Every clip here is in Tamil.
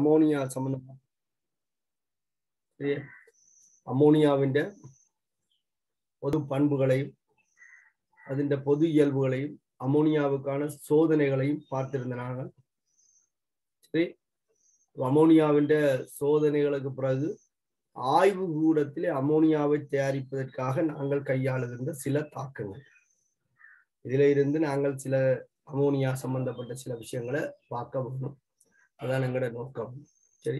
அமோனியா சம்பந்தமா அமோனியாவின் பொது பண்புகளையும் அதின் பொது இயல்புகளையும் அமோனியாவுக்கான சோதனைகளையும் பார்த்திருந்த நாங்கள். சரி, அமோனியாவின் சோதனைகளுக்கு பிறகு ஆய்வு கூடத்திலே அமோனியாவை தயாரிப்பதற்காக நாங்கள் கையாளுகின்ற சில தாக்கங்கள். இதுல இருந்து நாங்கள் சில அமோனியா சம்பந்தப்பட்ட சில விஷயங்களை பார்க்க வேணும். அதான் எங்களோட நோக்கம். சரி,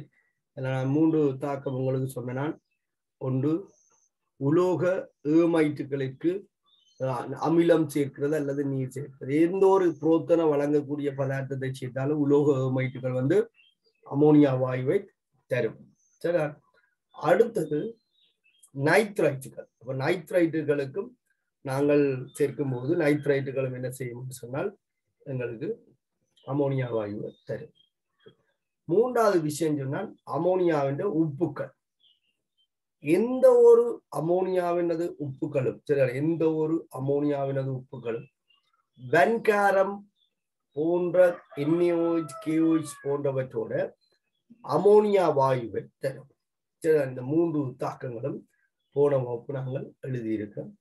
நான் 3 தாக்கம் உங்களுக்கு சொன்னேன். ஒன்று, உலோக ஏமைட்டுகளுக்கு அமிலம் சேர்க்கிறது அல்லது நீர் சேர்க்கிறது. எந்த ஒரு புரோத்தனை வழங்கக்கூடிய பதார்த்தத்தை சேர்த்தாலும் உலோக ஏமைட்டுகள் அமோனியா வாயுவை தரும். சரி, அடுத்தது நைட்ரைட்டுகள். அப்ப நைட்ரைட்டுகளுக்கும் நாங்கள் சேர்க்கும் போது நைட்ரைட்டுகளும் என்ன செய்யும் சொன்னால் எங்களுக்கு அமோனியா வாயுவை தரும். 3வது விஷயம் சொன்னால் அமோனியாவின் உப்புக்கள். எந்த ஒரு அமோனியாவினது உப்புகளும் சரி, எந்த ஒரு அமோனியாவினது உப்புகளும் வெண்காரம் போன்ற NaOH, KOH போன்றவற்றோட அமோனியா வாயுவை தரும். சரி, இந்த 3 தாக்கங்களும் போன வகுப்பு நாங்கள் எழுதியிருக்கோம்.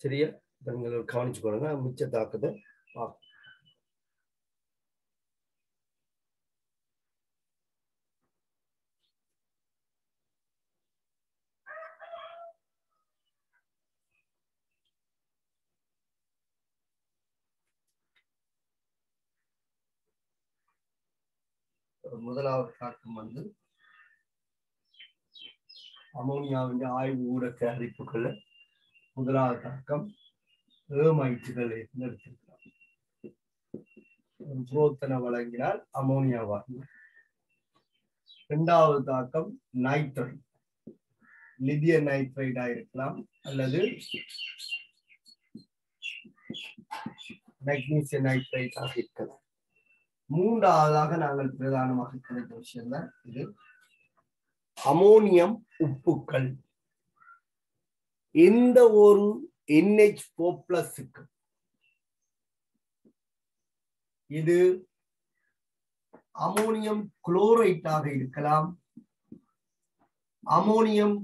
சரியா, நீங்கள் கவனிச்சு கொள்ளுங்க. மிச்ச தாக்கத்தை பார்ப்போம். முதலாவது தாக்கம் அமோனியாவின் ஆய்வு ஊட தயாரிப்புகள். முதலாவது தாக்கம் ஏமைட்டுகள் எடுத்திருக்கிறார். புரோத்தனை வழங்கினால் அமோனியா வாயு. 2வது தாக்கம் நைட்ரைட், லித்தியம் நைட்ரைடா இருக்கலாம் அல்லது மெக்னீசியம் நைட்ரைடாக இருக்கலாம். 3வதாக நாங்கள் பிரதானமாக கிடைத்த விஷயம் தான் இது அமோனியம் உப்புக்கள். எந்த ஒரு NH4+ இது அமோனியம் குளோரைட்டாக இருக்கலாம், அமோனியம்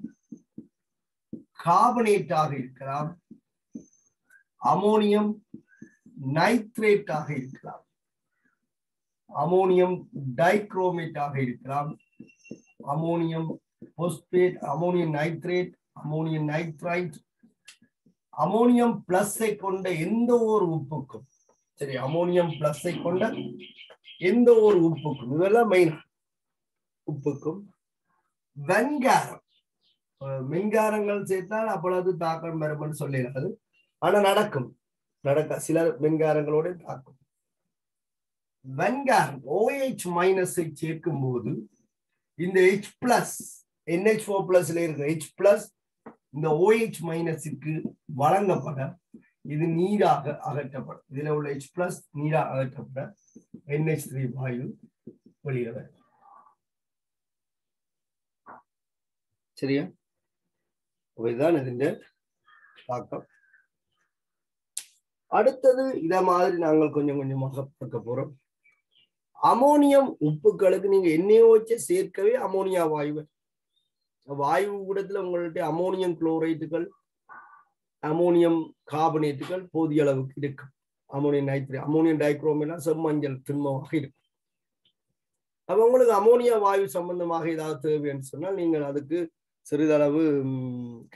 கார்பனேட்டாக இருக்கலாம், அமோனியம் நைட்ரேட்டாக இருக்கலாம், அமோனியம் டைக்ரோமேட்டாக இருக்கலாம், ammonium phosphate, ammonium nitrate, ammonium nitrite, ammonium பிளஸை கொண்ட எந்த ஒரு உப்புக்கும் சரி, அமோனியம் பிளஸை கொண்ட எந்த ஒரு உப்புக்கும், இதெல்லாம் மெயின் உப்புக்கும் வெண்காரம், மின்காரங்கள் சேர்த்தால் அப்பொழுது தாக்கம் வரும்னு சொல்லிடாது. ஆனா நடக்க சில மின்காரங்களோட தாக்கும். வெண்காரம் OH- சேர்க்கும் போது இந்த H+ NH4+ இருக்கிற H+ இந்த OH- வழங்கப்பட இது நீராக அகற்றப்படும். இதுல உள்ள H+ நீராக அகற்றப்பட NH3 வாயு வெளியிட வரும். சரியா, இதுதான் இதன் தாக்கம். அடுத்தது இத மாதிரி நாங்கள் கொஞ்சம் கொஞ்சமாக பார்க்க போறோம். அமோனியம் உப்புகளுக்கு நீங்க NaOH சேர்க்கவே அமோனியா வாயு கூடத்துல உங்கள்ட்ட அமோனியம் குளோரைட்டுகள், அமோனியம் கார்பனேட்டுகள் போதிய அளவுக்கு இருக்கும். அமோனியம் நைட்ரேட், அமோனியம் டைக்ரோமேனா செம்மஞ்சள் திண்மமாக இருக்கும். அப்ப உங்களுக்கு அமோனியா வாயு சம்பந்தமாக ஏதாவது தேவைன்னு சொன்னால் நீங்கள் அதுக்கு சிறிதளவு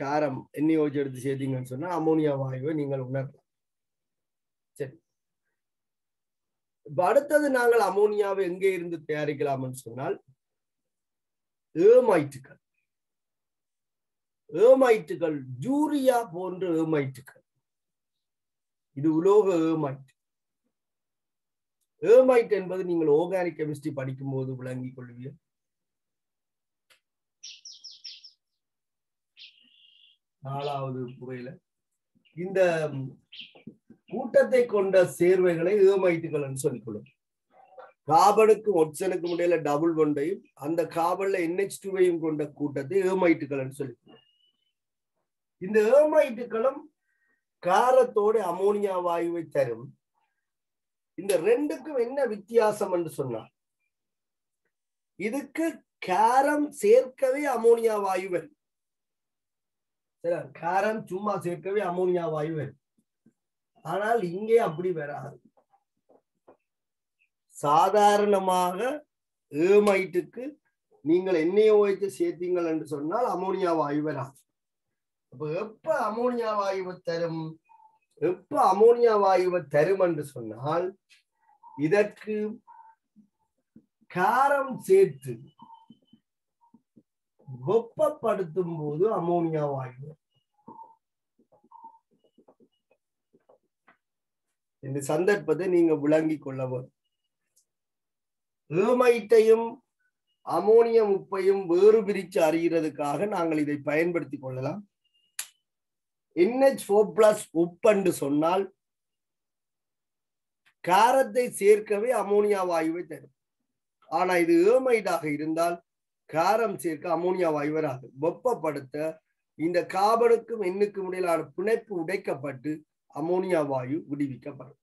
காரம் NaOH எடுத்து சேர்த்தீங்கன்னு சொன்னா அமோனியா வாயுவை நீங்கள் உணரலாம். சரி, இப்ப அடுத்தது நாங்கள் அமோனியாவை எங்கே இருந்து தயாரிக்கலாம்னு சொன்னால் ஏமைட்டுகள், யூரியா போன்ற ஏமைட்டுகள். இது உலோக ஏமைட். ஏமைட் என்பது நீங்கள் ஆர்கானிக் கெமிஸ்ட்ரி படிக்கும் போது விளங்கிக் கொள்வீர்கள். நாலாவது முறையில இந்த கூட்டத்தை கொண்ட சேர்வைகளை ஏமைட்டுகள் சொல்லிக் கொள்ளும். கார்பனுக்கும் ஒட்சனுக்கும் இடையில டபுள் பாண்டையும் அந்த கார்பன்ல NH2வையும் கொண்ட கூட்டத்தை ஏமைட்டுகள் சொல்லிக் கொள்ளும். இந்த ஏமைட்டுகளும் காரத்தோடு அமோனியா வாயுவை தரும். இந்த ரெண்டுக்கும் என்ன வித்தியாசம் என்று சொன்னார்? இதுக்கு காரம் சேர்க்கவே அமோனியா வாயு வரும். காரம் சும்மா சேர்க்கவே அமோனியா வாயு வரும். ஆனால் இங்கே அப்படி வராது. சாதாரணமாக ஏமைட்டுக்கு நீங்கள் NaOH சேர்த்தீங்கள் என்று சொன்னால் அமோனியா வாயு வராது. அப்ப எப்ப அமோனியா வாயுவை தரும்? எப்ப அமோனியா வாயுவை தரும் என்று சொன்னால் இதற்கு காரம் சேர்த்து வெப்பப்படுத்தும் போது அமோனியா வாயு. இந்த சந்தர்ப்பத்தை நீங்க விளங்கிக் கொள்ள வேண்டும். ஏமைட்டையும் அமோனியம் உப்பையும் வேறு பிரிச்சு அறிகிறதுக்காக நாங்கள் இதை பயன்படுத்திக் கொள்ளலாம். NH4+ உப்பு சொன்னால் காரத்தை சேர்க்கவே அமோனியா வாயுவை தரும். ஆனா இது ஏமைடாக இருந்தால் காரம் சேர்க்க அமோனியா வாயு வராது. வெப்பப்படுத்த இந்த கார்பனுக்கும் எண்ணுக்கும் இடையிலான பிணைப்பு உடைக்கப்பட்டு அமோனியா வாயு விடுவிக்கப்படும்.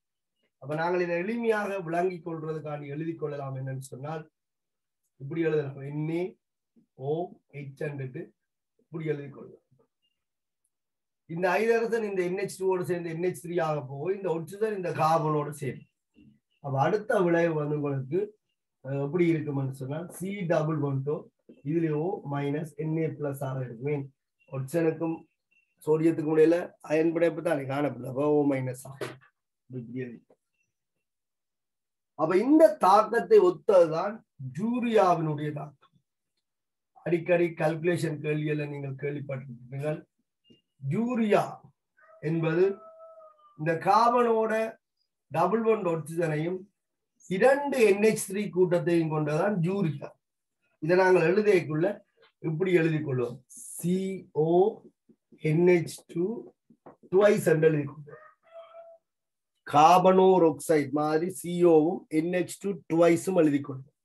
அப்ப நாங்கள் இதை எளிமையாக விளங்கிக் கொள்றதுக்காண்டி எழுதி கொள்ளலாம். என்னன்னு சொன்னால் இப்படி எழுதலாம். NaOH இப்படி எழுதி கொள்ளலாம். இந்த ஹைட்ரஜன் இந்த NH2 சேர்ந்து NH3 ஆக போகும். இந்த ஒட்சிஜன் இந்த கார்பனோடு சேரும். அப்ப அடுத்த விளைவு வந்து உங்களுக்கு எப்படி இருக்கும்னு சொன்னால் C+12 இதுல O Na+ ஆக இருக்கும். ஒட்சிஜனுக்கும் சோடியத்துக்கும் இடையில அயன் பிணைப்பு தான் காணப்படுது. அப்ப O- ஆகும். அப்ப இந்த தாக்கத்தை ஒத்ததுதான் யூரியாவினுடைய தாக்கம். அடிக்கடி கால்குலேஷன் கேள்வியில நீங்கள் கேள்விப்பட்டிருப்பீர்கள். யூரியா என்பது இந்த கார்பனோட டபுள் பாண்ட் ஆக்சிஜனையும் 2 NH3 கூட்டத்தையும் கொண்டதான் யூரியா. இதை நாங்கள் எழுதியக்குள்ள இப்படி எழுதிக் கொள்வோம். CONH2 twice என்று எழுதிக் கொள்வோம். கார்பனோர் ஆக்சைடு மாதிரி CO-வும் NH2 twice-உம் எழுதிக் கொள்வோம்.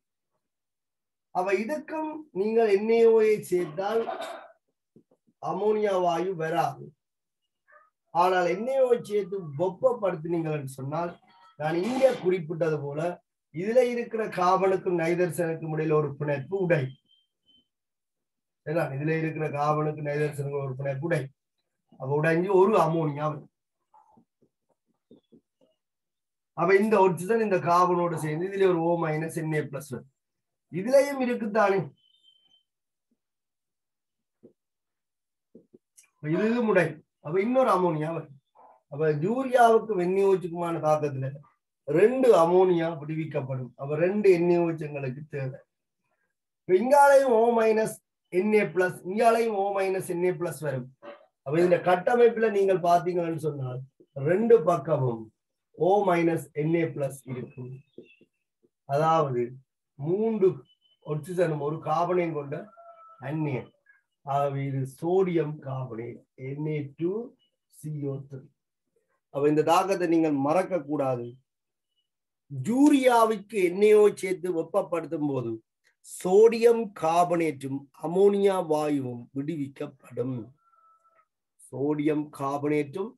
அப்ப இதுக்கும் நீங்கள் NaOH சேர்த்தால் அமோனியா வாயு வராது. ஆனால் NaOH சேர்த்து வெப்பப்படுத்தினீங்கள் சொன்னால் நான் இங்கே குறிப்பிட்டது போல இதுல இருக்கிற கார்பனுக்கும் நைதர்சனுக்கும் இடையில ஒரு பிணைப்பு உடை. இதுல இருக்கிற கார்பனுக்கு நைதர்சனுக்கும் ஒரு பிணைப்பு உடை. அப்ப உடைஞ்சு ஒரு அமோனியா வரும். அப்ப இந்த ஆக்சிஜன் இந்த கார்பனோடு சேர்ந்து இதுல ஒரு O- Na+ வரும். இதுலயும் இருக்குத்தானே. இது முடை. அப்ப இன்னொரு அமோனியா வரும். அப்ப யூரியாவுக்கு NaOH-க்குமான தாக்கத்துல 2 அமோனியா விடுவிக்கப்படும். அப்ப 2 NaOH எங்களுக்கு தேவை. இங்காலையும் O- Na+, இங்காலையும் O- Na+ வரும். அப்ப இந்த கட்டமைப்புல நீங்கள் பாத்தீங்கன்னு சொன்னால் 2 பக்கமும் O- Na+ இருக்கும். அதாவது 3 ஆக்சிஜனும் ஒரு கார்பனையும் கொண்ட அந்நியன். ஆகவே இது சோடியம் கார்பனேட் Na2CO3. அப்ப இந்த தாக்கத்தை நீங்கள் மறக்க கூடாது. யூரியாவுக்கு NaOH சேர்த்து வெப்பப்படுத்தும் போது சோடியம் கார்பனேட்டும் அமோனியா வாயுவும் விடுவிக்கப்படும். சோடியம் கார்பனேட்டும்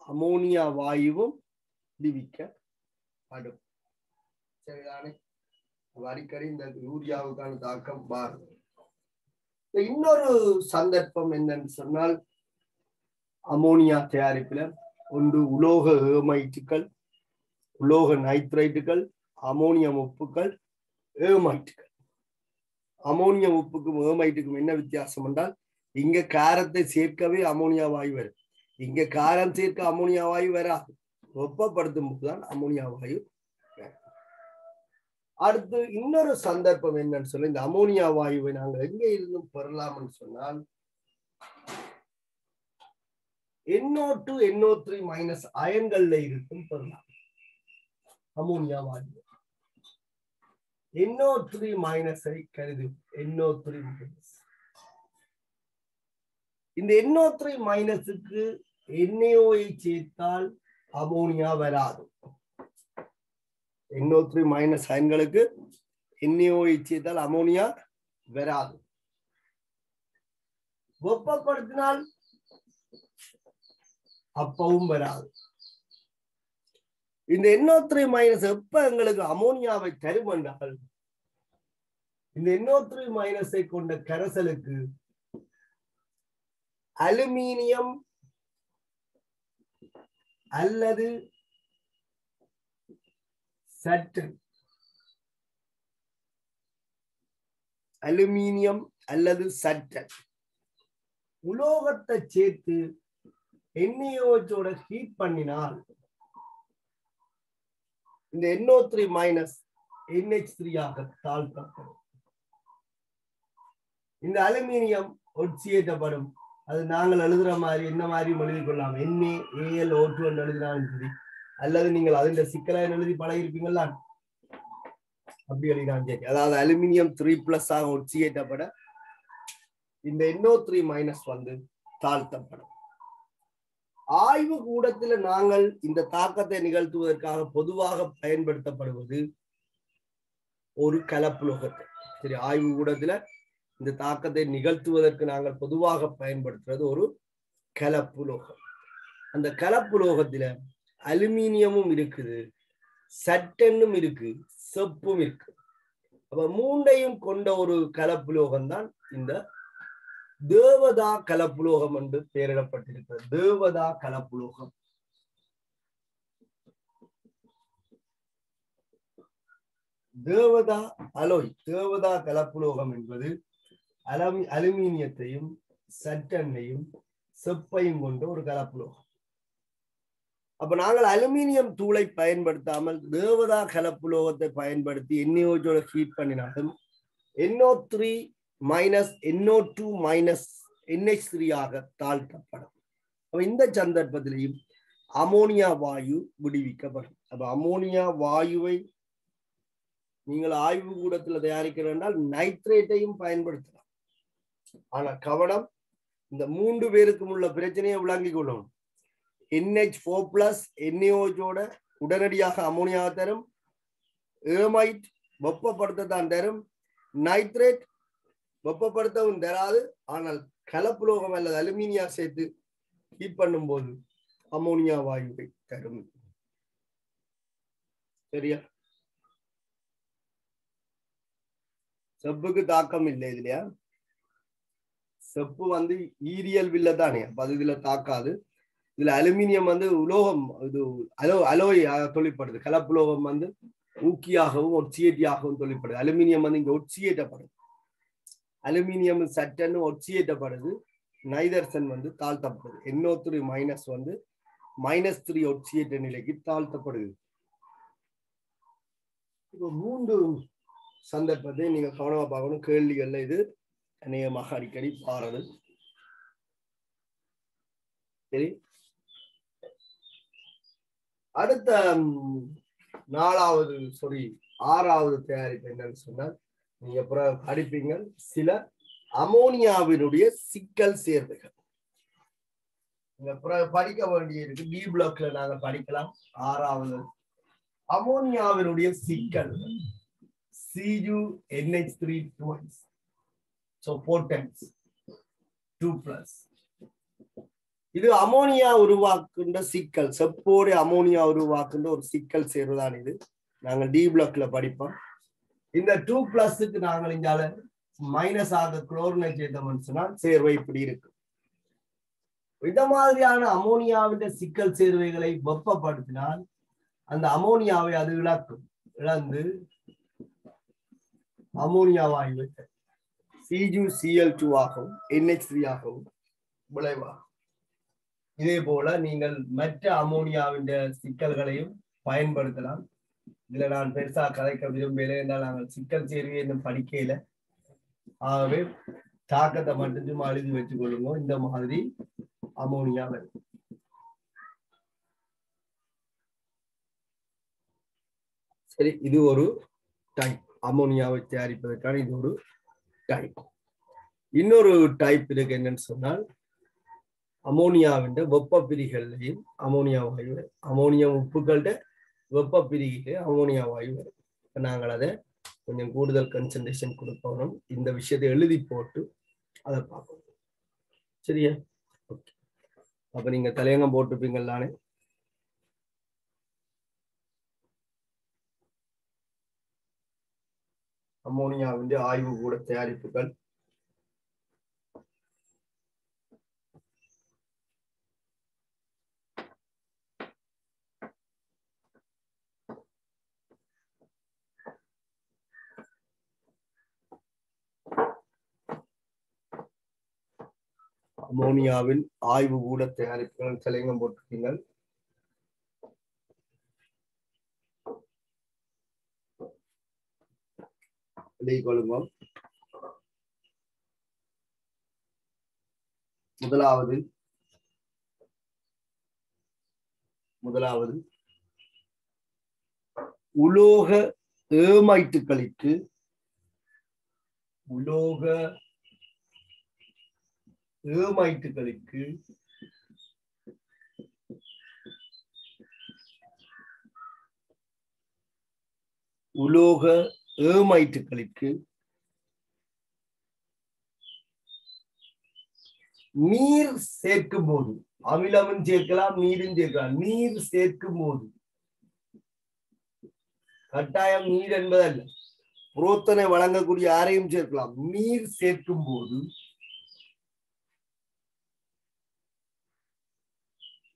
அமோனியா வாயுவும் விடுவிக்கப்படும். சரிதானே? அடிக்கடி இந்த யூரியாவுக்கான தாக்கம் பாருங்க. இன்னொரு சந்தர்ப்பம் என்னன்னு சொன்னால் அமோனியா தயாரிப்புல ஒன்று உலோக ஏமைட்டுகள், உலோக நைட்ரைட்டுகள், அமோனியம் உப்புகள், ஏமைட்டுகள். அமோனியம் உப்புக்கும் ஏமைட்டுக்கும் என்ன வித்தியாசம் என்றால் இங்க காரத்தை சேர்க்கவே அமோனியா வாயு வரும். இங்க காரம் சேர்க்க அமோனியா வாயு வராது. வெப்பப்படுத்தும் போதுதான் அமோனியா வாயு. அடுத்து இன்னொரு சந்தர்ப்பம் என்னன்னு சொல்ல இந்த அமோனியா வாயுவை நாங்கள் எங்க இருந்தும் பெறலாம்னு சொன்னால் NO2 NO3- அயன்கள்ல இருக்கும் பெறலாம் அமோனியா வாயு. NO3- கருது NO3-. இந்த NO3-க்கு NaOH சேர்த்தால் அமோனியா வராது. NO3- அயன்களுக்கு NaOH சேர்த்தால் அமோனியா வராது. வெப்பப்படுத்தினால் அப்பவும் வராது. இந்த NO3- எப்ப எங்களுக்கு அமோனியாவை தரும் என்றால் இந்த NO3 மைனஸை கொண்ட கரைசலுக்கு அலுமினியம் அல்லது சட்டன், அலுமினியம் அல்லது சட்டன் உலோகத்தை சேர்த்து NaOH ஹீட் பண்ணினால் இந்த NO3 மைனஸ் NH3 ஆக தாழ்த்தப்படும். இந்த அலுமினியம் ஒட்சியேற்றப்படும். அது நாங்கள் எழுதுற மாதிரி என்ன மாதிரி எழுதி கொள்ளலாம், NaAlO2 எழுதினாலும் சரி, அல்லது நீங்கள் அதில் சிக்கலாக எழுதி பழகிருப்பீங்களா, அப்படி எழுதினாலும் சரி. அதாவது அலுமினியம் 3+ ஆக ஒட்சியேற்றப்பட இந்த NO3 மைனஸ் தாழ்த்தப்படும். ஆய்வு கூடத்தில் நாங்கள் இந்த தாக்கத்தை நிகழ்த்துவதற்காக பொதுவாக பயன்படுத்தப்படுவது ஒரு கலப்புலோகத்தை. சரி, ஆய்வு கூடத்துல இந்த தாக்கத்தை நிகழ்த்துவதற்கு நாங்கள் பொதுவாக பயன்படுத்துறது ஒரு கலப்புலோகம். அந்த கலப்புலோகத்துல அலுமினியமும் இருக்குது, சட்டனும் இருக்கு, செப்பும் இருக்கு. அப்ப மூண்டையும் கொண்ட ஒரு கலப்புலோகம் தான் இந்த தேவதா கலப்புலோகம் என்று பெயரிடப்பட்டிருக்கிறது. தேவதா கலப்புலோகம். தேவதா அலோய், தேவதா கலப்புலோகம் என்பது அலுமினியத்தையும் சட்டனையும் செப்பையும் கொண்ட ஒரு கலப்புலோகம். அப்ப நாங்கள் அலுமினியம் தூளை பயன்படுத்தாமல் தேவதா கலப்புலோகத்தை பயன்படுத்தி NaOH ஹீட் பண்ணினாலும் NO3 minus NO2 minus NH3 ஆக தாழ்த்தப்படும். இந்த சந்தர்ப்பத்திலையும் அமோனியா வாயு விடுவிக்கப்படும். அப்ப அமோனியா வாயுவை நீங்கள் ஆய்வு கூடத்தில் தயாரிக்க என்றால் நைட்ரேட்டையும் பயன்படுத்தலாம். ஆனா கவனம், இந்த 3 பேருக்கும் உள்ள பிரச்சனையை விளங்கிக் கொள்ளணும். NH4+ NaOH உடனடியாக அமோனியா தரும், ஏமைட் வெப்பப்படுத்தத்தான் தரும், நைட்ரேட் வெப்பப்படுத்தவும் தராது. ஆனால் கலப்புலோகம் அல்லது அலுமினியா சேர்த்து ஹீட் பண்ணும் போது அமோனியா வாயுவை தரும். சரியா? செப்புக்கு தாக்கம் இல்லை இல்லையா? செப்பு ஈரியல் வில்ல தானே, அப்ப அது இதுல தாக்காது. இதுல அலுமினியம் உலோகம், இது அலோய் தொழிற்படுது. கலப்புலோகம் ஊக்கியாகவும் ஒட்சியேட்டியாகவும் தொழிற்படுது. அலுமினியம் இங்க ஒட்சியேற்றப்படுது. அலுமினியம் சட்டன் ஒட்சியேற்றப்படுது, நைதர்சன் தாழ்த்தப்படுது. NO3 மைனஸ் -3 ஒட்சியேற்ற நிலைக்கு தாழ்த்தப்படுது. இப்போ 3 சந்தர்ப்பத்தை நீங்க கவனமா பார்க்கணும். கேள்விகள்ல இது அநேகமாக அடிக்கடி பாருது. சரி, அடுத்த 6வது தயாரிப்பு என்னன்னு சொன்னால், நீங்க படிப்பீங்க சில அமோனியாவினுடைய சிக்கல் சேர்வைகள். படிக்க வேண்டிய இருக்கு. டி பிளாக்ல நாங்க படிக்கலாம். 6வது அமோனியாவினுடைய சிக்கல் CuNH3 twice, so 4 times 2+. இது அமோனியா உருவாக்குன்ற சிக்கல், செப்போடு அமோனியா உருவாக்குன்ற ஒரு சிக்கல் சேர்வுதான் இது. நாங்கள் டி பிளாக்ல படிப்போம். இந்த 2+க்கு நாங்கள் இங்கால மைனஸ் ஆக குளோரினை சேர்த்தோம்னு சொன்னால் சேர்வை இப்படி இருக்கு. இந்த மாதிரியான அமோனியாவின் சிக்கல் சேர்வைகளை வெப்பப்படுத்தினால் அந்த அமோனியாவை அது இழந்து அமோனியா வாயுவை CuCl2 ஆகவும் NH3 ஆகவும் விளைவாகும். இதே போல நீங்கள் மற்ற அமோனியாவின் சிக்கல்களையும் பயன்படுத்தலாம். இதுல நான் பெருசா கதைக்க விரும்பல என்றால் நாங்கள் சிக்கல் சேர்வை இன்னும் படிக்கல. ஆகவே தாக்கத்தை மட்டும் சும்மா எழுதி வச்சுக் கொள்ளுங்க. இந்த மாதிரி அமோனியா வரும். சரி, இது ஒரு டைப். அமோனியாவை தயாரிப்பதற்கான இது ஒரு டைப். இன்னொரு டைப் இருக்கு. என்னன்னு சொன்னால், அமோனியாவின் வெப்ப பிரிகைகளையும் அமோனியா வாயு, அமோனியம் உப்புகளோட வெப்ப பிரிகையிலே அமோனியா வாயு வரும். நாங்கள் அதை கொஞ்சம் கூடுதல் கன்சன்ட்ரேஷன் கொடுக்கணும். இந்த விஷயத்தை எழுதி போட்டு அதை பார்க்கணும். சரியா? ஓகே. அப்ப நீங்க தலையங்கம் போட்டுப்பீங்களானே. அமோனியாவின் ஆய்வுக்கூட தயாரிப்புகள். அமோனியாவின் ஆய்வுக்கூட தயாரிப்புகள் தலைங்கம் போட்டிருக்கீங்கள். கொள்ளுங்கள். முதலாவது உலோக ஏமைட்டுகளுக்கு நீர் சேர்க்கும் போது, அமிலமும் சேர்க்கலாம் நீரும் சேர்க்கலாம், நீர் சேர்க்கும் போது, கட்டாயம் நீர் என்பதல்ல, புரோத்தனை வழங்கக்கூடிய யாரையும் சேர்க்கலாம். நீர் சேர்க்கும் போது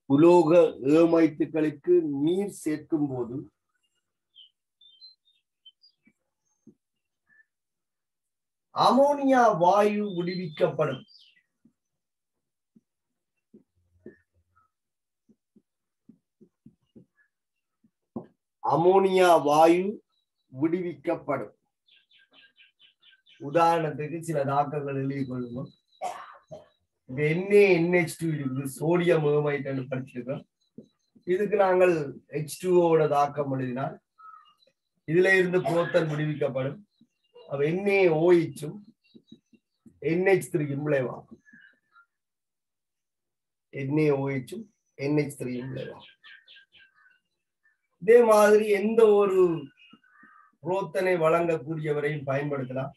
உலோக ஏமைட்டுகளுக்கு நீர் சேர்க்கும் போது அமோனியா வாயு விடுவிக்கப்படும். அமோனியா வாயு விடுவிக்கப்படும். உதாரணத்துக்கு சில தாக்கங்கள் எழுதிக் கொள்ளுங்கள். NaNH2 இருக்குது, சோடியம் ஏமைட்டு படிச்சிருக்கோம். இதுக்கு நாங்கள் H2O தாக்கம் எழுதினால் இதுல இருந்து புரோத்தன் விடுவிக்கப்படும். அப்ப NaOH NH3 விளைவாகும். NaOH NH3 விளைவாகும். இதே மாதிரி எந்த ஒரு புரோத்தனை வழங்கக்கூடியவரையும் பயன்படுத்தலாம்.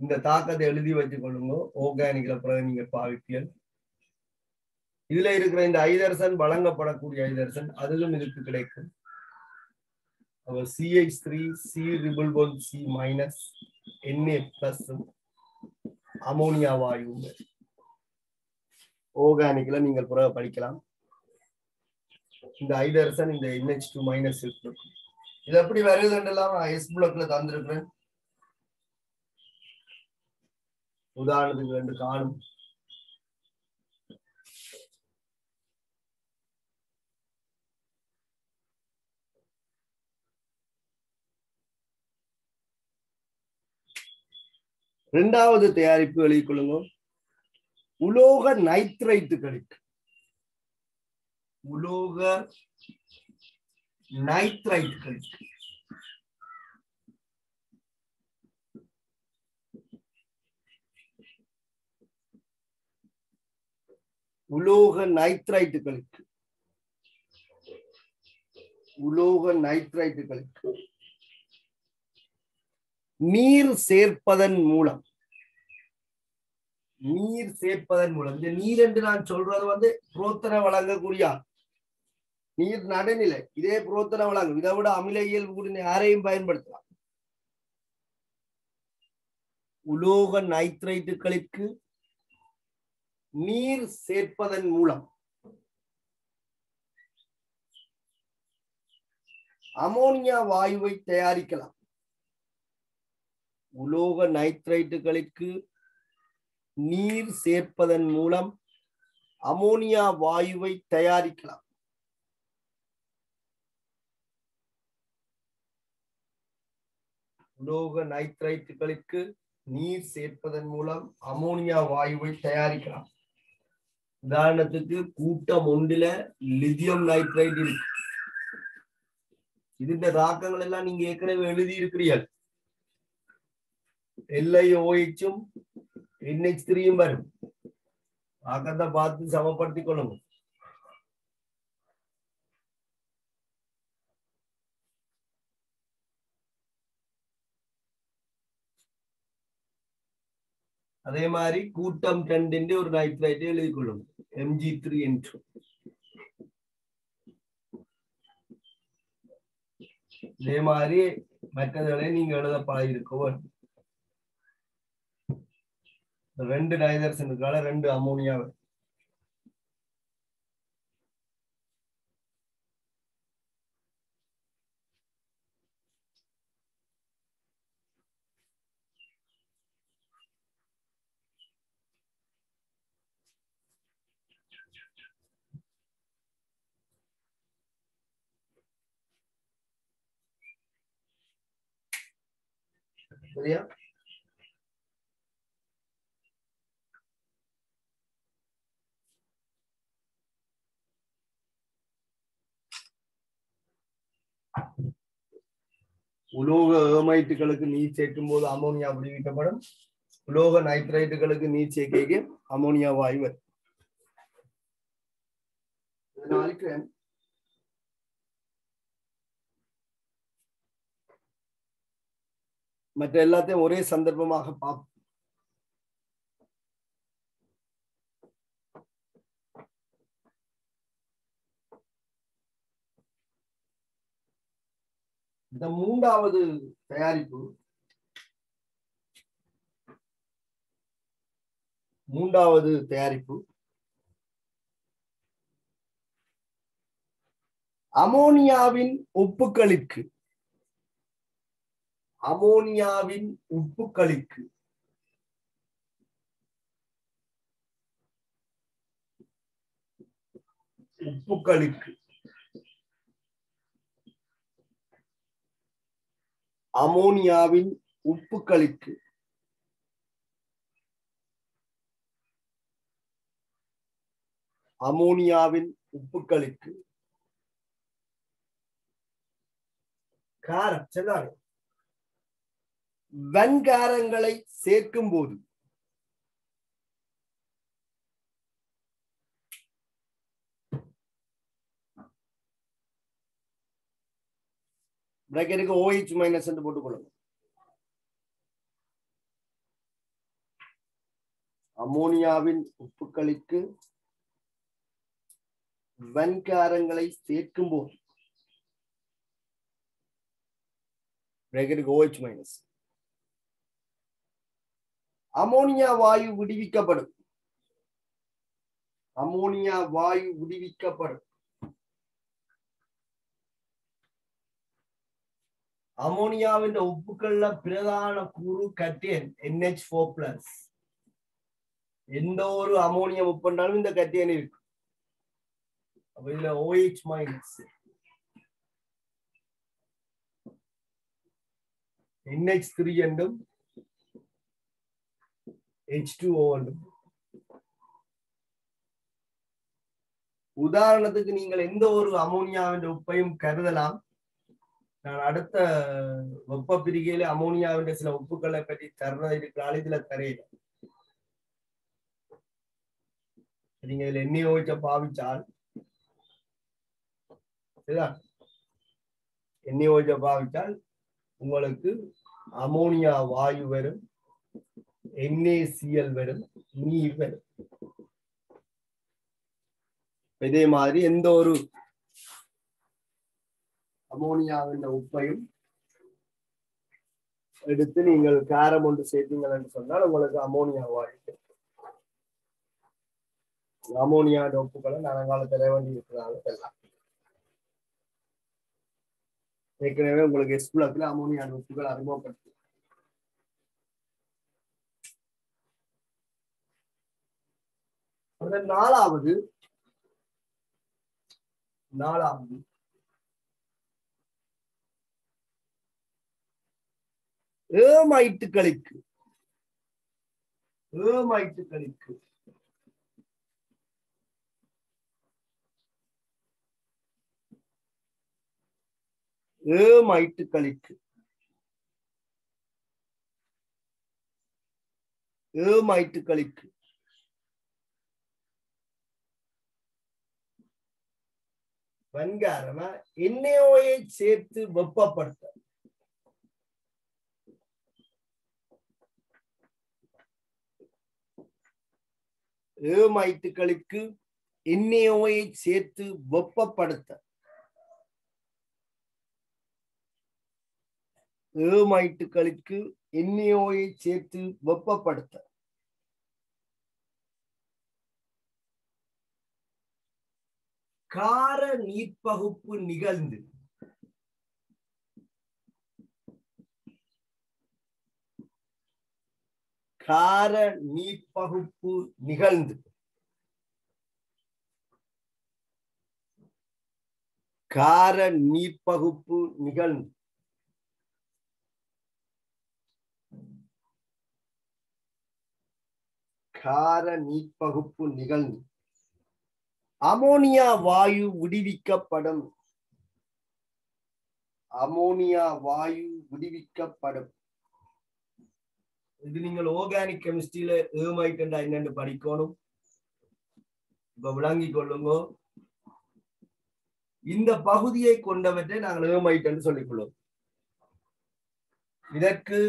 இந்த தாக்கத்தை எழுதி வச்சுக் கொள்ளுங்க. ஆர்கானிக்ல பிறகு நீங்க பாவிப்பீர்கள். இதுல இருக்கிற இந்த ஐதரசன் வழங்கப்படக்கூடிய ஐதரசன் அதிலும் இதுக்கு கிடைக்கும். CH3 C++C- Na+ அமோனியா வாயு ஆர்கானிக்ல நீங்கள் பிறகு படிக்கலாம். இந்த ஐதரசன் இந்த NH2- இருக்கும். இது எப்படி வருதுன்றலாம் எஸ் பிளாக்ல தந்திருக்கிறேன். உதாரணத்துக்கு 2 காணும். இரண்டாவது தயாரிப்பு எழுதிக் கொள்ளுங்க. உலோக நைட்ரைட்டுகளுக்கு நீர் சேர்ப்பதன் மூலம் இந்த நீர் என்று நான் சொல்றது புரோத்தனை வழங்கக்கூடிய நீர் நடுநிலை. இதே புரோத்தனை வழங்கும். இதை விட அமில இயல்பு கூட யாரையும் பயன்படுத்தலாம். உலோக நைட்ரைட்டுகளுக்கு நீர் சேர்ப்பதன் மூலம் அமோனியா வாயுவை தயாரிக்கலாம். உலோக நைட்ரைட்டுகளுக்கு நீர் சேர்ப்பதன் மூலம் அமோனியா வாயுவை தயாரிக்கலாம். உலோக நைட்ரைட்டுகளுக்கு நீர் சேர்ப்பதன் மூலம் அமோனியா வாயுவை தயாரிக்கலாம். உதாரணத்துக்கு கூட்டம் 1 லித்தியம் நைட்ரைட் இருக்கு. இதுன்ற தாக்கங்கள் எல்லாம் நீங்க ஏற்கனவே எழுதி இருக்கிறீர்கள். LiOH NH3 வரும். தாக்கத்தை பார்த்து சமப்படுத்திக் கொள்ளுங்க. அதே மாதிரி கூட்டம் 2 ஒரு நைட்ரைட் எழுதி கொள்ளுங்க. Mg3N2. இதே மாதிரி மற்றதை நீங்க எழுத பழகிருக்கோம். ரெண்டு நைட்ரஜனுக்கால ரெண்டு அமோனியா சரியா? உலோக ஏமைட்டுகளுக்கு நீர் சேர்க்கும் போது அமோனியா விடுவிக்கப்படும். உலோக நைட்ரைட்டுகளுக்கு நீர் சேர்க்கைக்கு அமோனியா வாயு மற்ற எல்லாத்தையும் ஒரே சந்தர்ப்பமாக பார்ப்போம். இந்த மூன்றாவது தயாரிப்பு அமோனியாவின் உப்புக்களுக்கு அமோனியாவின் உப்புக்களுக்கு காரம் சரிதான் வன்காரங்களை சேர்க்கும் போது பிராக்கெட்டுக்கு OH மைனஸ் என்று போட்டுக்கொள்ளுங்க. அமோனியாவின் உப்புக்களுக்கு வன்காரங்களை சேர்க்கும் போது பிராக்கெட்டுக்கு OH மைனஸ் அமோனியா வாயு விடுவிக்கப்படும். அமோனியாவின் உப்புக்கள்ல பிரதான கூறு கட்டியன் NH4+. எந்த ஒரு அமோனியம் உப்புண்டாலும் இந்த கட்டியன் இருக்கு. அப்ப இதுல OH மைனஸ் NH3 என்றும் H2O என்றும். உதாரணத்துக்கு நீங்கள் எந்த ஒரு அமோனியாவின் உப்பையும் கருதலாம். நான் அடுத்த வெப்ப பிரிகையில அமோனியாவின் சில உப்புக்களை பற்றி தருவது இருக்கிறாள். இதுல தரையில நீங்க இதுல NaOH பாவிச்சால் NaOH பாவிச்சால் உங்களுக்கு அமோனியா வாயு வரும், NaCl வரும், நீர் வரும். இதே மாதிரி எந்த ஒரு அமோனியாவின் உப்பையும் எடுத்து நீங்கள் காரம் ஒன்று சேர்த்தீங்கள் என்று சொன்னால் உங்களுக்கு அமோனியா வாயு. அமோனியா உப்புகளை நாளங்காலத்தில் தர வேண்டி இருக்கிறாங்க எல்லாம். ஏற்கனவே உங்களுக்கு எஸ்புலத்துல அமோனியா உப்புகள் அறிமுகப்படுத்தி. நாலாவது ஏமைட்டுகளுக்கு வன்காரமா NaOH சேர்த்து வெப்பப்படுத்த ஏமைட்டுகளுக்கு NaOH சேர்த்து வெப்பப்படுத்த ஏமைட்டுகளுக்கு NaOH சேர்த்து வெப்பப்படுத்த கார நீர்ப்பகுப்பு நிகழ்ந்து கார நீர்ப்பகுப்பு நிகழ்ந்து கார நீர்ப்பகுப்பு நிகழ்ந்து கார நீர்ப்பகுப்பு நிகழ்ந்து அமோனியா வாயு விடுவிக்கப்படும். அமோனியா வாயு விடுவிக்கப்படும். இது நீங்கள் ஆர்கானிக் கெமிஸ்ட்ரியில ஏமைட் என்னன்னு படிக்கணும். இப்ப விளங்கிக் கொள்ளுங்க. இந்த பகுதியை கொண்டவற்றை நாங்கள் ஏமைட் என்று சொல்லிக் கொள்வோம். இதற்கு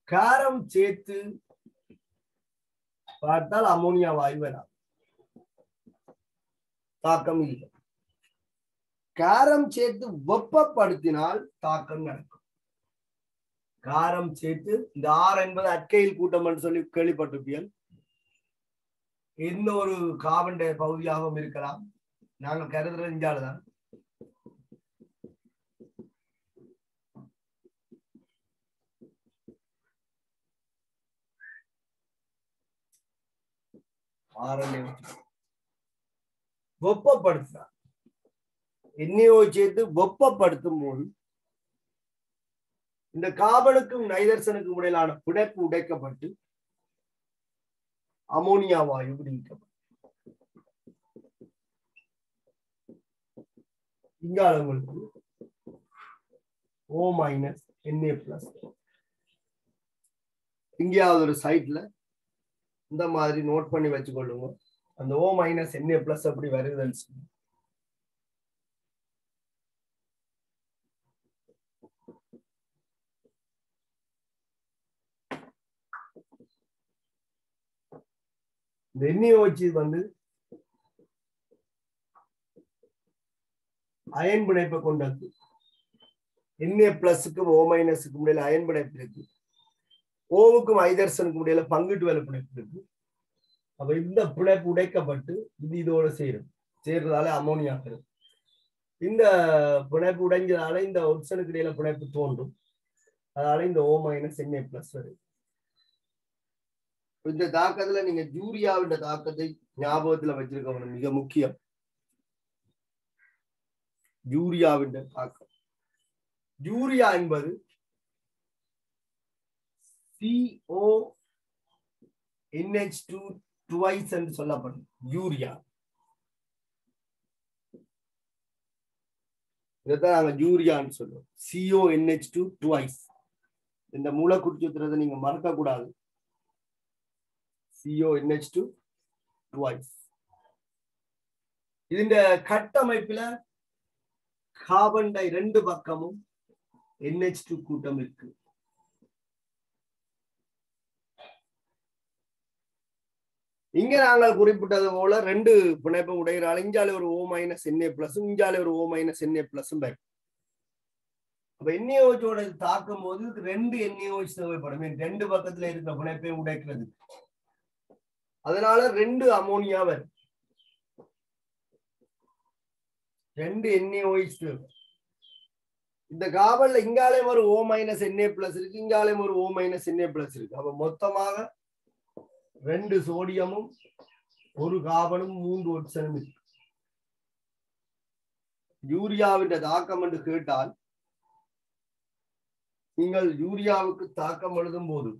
காரம் சேர்த்து பார்த்தால் அமோனியா வாயு வேணாம், தாக்கம் இல்லை. காரம் சேர்த்து வெப்பப்படுத்தினால் தாக்கம் நடக்கும். காரம் சேர்த்து இந்த ஆர் என்பது அற்கையில் கூட்டம் என்று சொல்லி கேள்விப்பட்டிருப்பீர்கள். எந்த ஒரு கார்பன் டை பகுதியாகவும் இருக்கலாம். நாங்கள் கருதுறது இஞ்சாலதான். வெப்பப்படுத்தினார். எண்ணெயோ சேர்த்து வெப்பப்படுத்தும் போது இந்த கார்பனுக்கும் நைதர்சனுக்கும் இடையிலான பிணைப்பு உடைக்கப்பட்டு அமோனியா வாயு விடுவிக்கப்படும். இங்கால உங்களுக்கு O- Na+. எங்கேயாவது ஒரு சைட்ல இந்த மாதிரி நோட் பண்ணி வச்சுக்கொள்ளுங்க. அந்த O- Na+ அப்படி வருதுன்னு சொல்லி இந்த NaOH வந்து அயன் பிணைப்பை கொண்டது. Na+க்கும் O-க்கும் இடையில அயன் பிணைப்பு இருக்கு. ஓவுக்கும் ஐதர்சனுக்கும் இடையில பங்கிட்டு வேலை பிணைப்பு இருக்கு. அப்ப இந்த பிணைப்பு உடைக்கப்பட்டு இது இதோட சேர்றதால அமோனியா வரும். இந்த பிணைப்பு உடைஞ்சதால இந்த ஒட்சனுக்கு இடையில பிணைப்பு தோன்றும். அதனால இந்த O- Na+ வருது. இந்த தாக்கத்துல நீங்க யூரியாவின் தாக்கத்தை ஞாபகத்துல வச்சிருக்கணும், மிக முக்கியம். யூரியாவின் தாக்கம். யூரியா என்பது CONH2 twice என்று சொல்லப்படும். யூரியா இதைத்தான் நாங்க யூரியான்னு சொல்லுவோம். CONH2 twice. இந்த மூலக்கூற்று சூத்திரத்தை நீங்க மறக்க கூடாது. CONH2 twice. இந்த கட்டமைப்புல கார்பன் டை ரெண்டு பக்கமும் NH2 கூட்டம் இருக்கு. இங்க நாங்கள் குறிப்பிட்டது போல ரெண்டு பிணைப்பு உடைகிறாள். இஞ்சாலே ஒரு O- Na+, இஞ்சாலே ஒரு O- Na+. அப்ப NaOH தாக்கும் போது ரெண்டு NaOH தேவைப்படும். ரெண்டு பக்கத்துல இருக்கிற பிணைப்பை உடைக்கிறது. அதனால ரெண்டு அமோனியா வரும். ரெண்டு NaOH தேவை. இந்த கார்பன்ல இங்காலே ஒரு O- Na+ இருக்கு, இங்காலே ஒரு O- Na+ இருக்கு. அப்ப மொத்தமாக ரெண்டு சோடியமும் ஒரு கார்பனும் 3 ஒட்சனும் இருக்கு. யூரியாவின் தாக்கம் என்று கேட்டால் நீங்கள் யூரியாவுக்கு தாக்கம் எழுதும் போது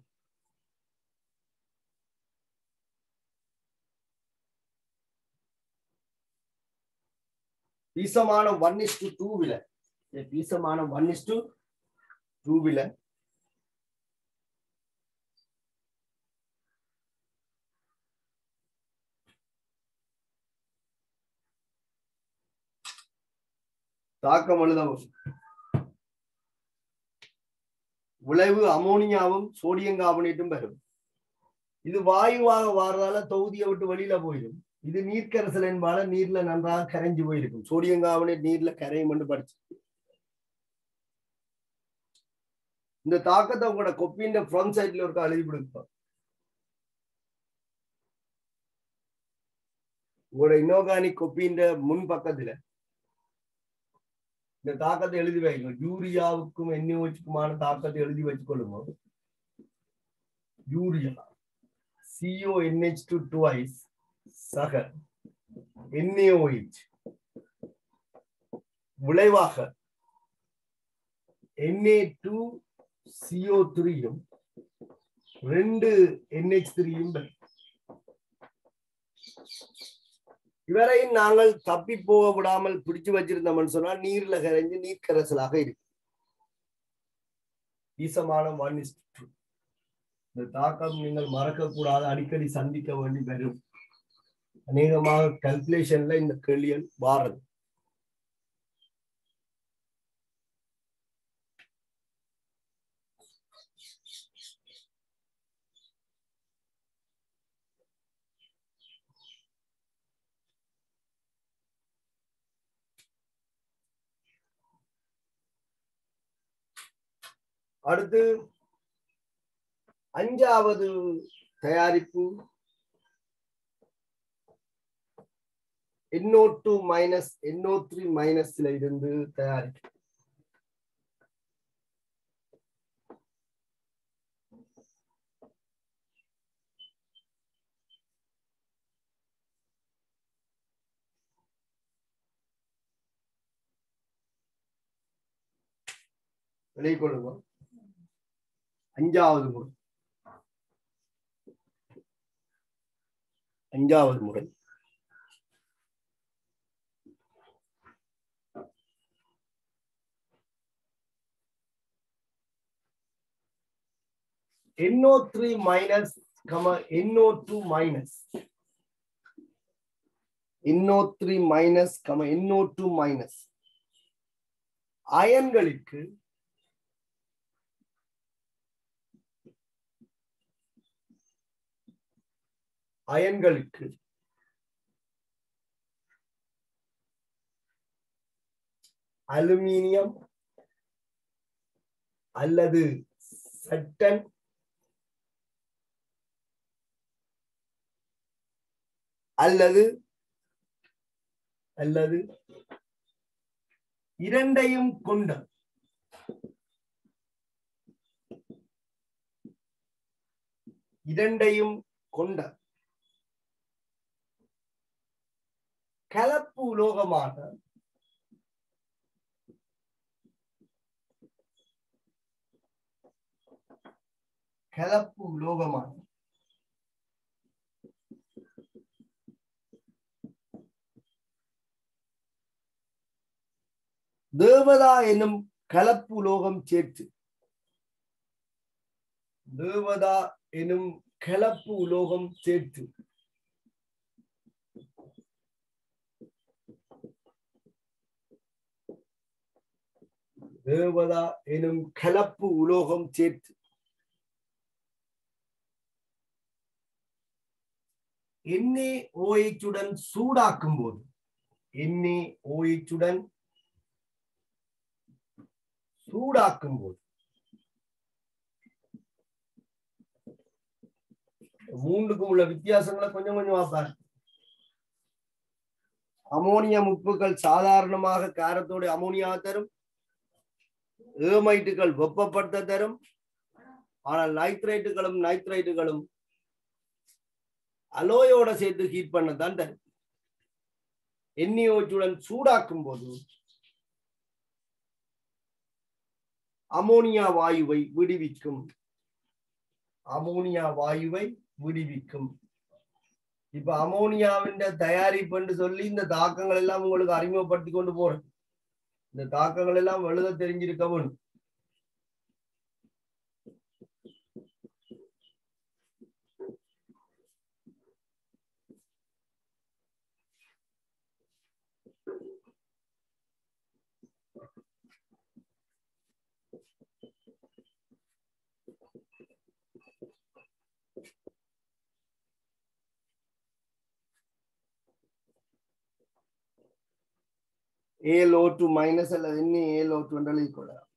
பீசமானம் 1:2 பீசமானம் 1:2 தாக்கம் எழுதவும் விளைவு அமோனியாவும் சோடியம் கார்பனேட்டும் பெறும். இது வாயுவாக வாரதால தொகுதியை விட்டு வெளியில போயிடும். இது நீர்க்கரசல் என்பால நீர்ல நன்றாக கரைஞ்சு போயிருக்கும். சோடியம் கார்பனேட் நீர்ல கரையும் என்று படிச்சு. இந்த தாக்கத்தை உங்களோட கொப்பின் ஃப்ரண்ட் சைட்ல இருக்க எழுதி கொடுப்போம். உங்களோட இனோர்கானிக் கொப்பியின் முன் பக்கத்துல இந்த தாக்கத்தை எழுதி வைங்க. யூரியாவுக்கும் NaOHக்குமான தாக்கத்தை எழுதி வச்சுக்கொள்ளுங்க. யூரியா CONH2 twice சக NaOH விளைவாக Na2CO3யும் 2 NH3யும் இவரையும் நாங்கள் தப்பி போக விடாமல் பிடிச்சு வச்சிருந்தோம்னு சொன்னா நீர்ல கரைஞ்சு நீர்க்கரசலாக இருக்கு. ஈசமான 1:2. இந்த தாக்கம் நீங்கள் மறக்க கூடாது, அடிக்கடி சந்திக்க வேண்டி வரும். அநேகமாக கல்குலேஷன்ல இந்த கேள்விகள் வாரது. அடுத்து 5வது தயாரிப்பு NO2 மைனஸ் NO3 மைனஸ்ல இருந்து தயாரிப்பு. விளைக்கொள்ளுங்க. 5வது முறை. 5வது முறை NO3 minus NO2 minus NO3 minus NO2 minus அயன்களுக்கு அலுமினியம் அல்லது சட்டன் அல்லது இரண்டையும் கொண்ட கலப்பு உலோகமான தேவதா எனும் கலப்பு உலோகம் சேர்த்து தேவதா எனும் கலப்பு உலோகம் சேர்த்து தேவதா எனும் கலப்பு உலோகம் சேர்த்து NaOH உடன் சூடாக்கும் போது NaOH உடன் சூடாக்கும் போது மூன்றுக்கும் உள்ள வித்தியாசங்களை கொஞ்சம் பார்ப்பார். அமோனியம் உப்புகள் சாதாரணமாக காரத்தோடு அமோனியா தரும். ஏமைட்டுகள் வெப்பப்படுத்த தரும். ஆனால் நைட்ரைட்டுகளும் அலோயோட சேர்த்து ஹீட் பண்ணத்தான் தரும். NaOH உடன் சூடாக்கும் போது அமோனியா வாயுவை விடுவிக்கும். இப்ப அமோனியாவின் தயாரிப்பு சொல்லி இந்த தாக்கங்கள் எல்லாம் உங்களுக்கு அறிமுகப்படுத்தி கொண்டு போறேன். இந்த தாக்கங்கள் எல்லாம் எழுத தெரிஞ்சிருக்க வேணும். ALO2 மைனஸ் அல்லது NaAlO2 என்று எழுதிக்கொள்ளலாம்.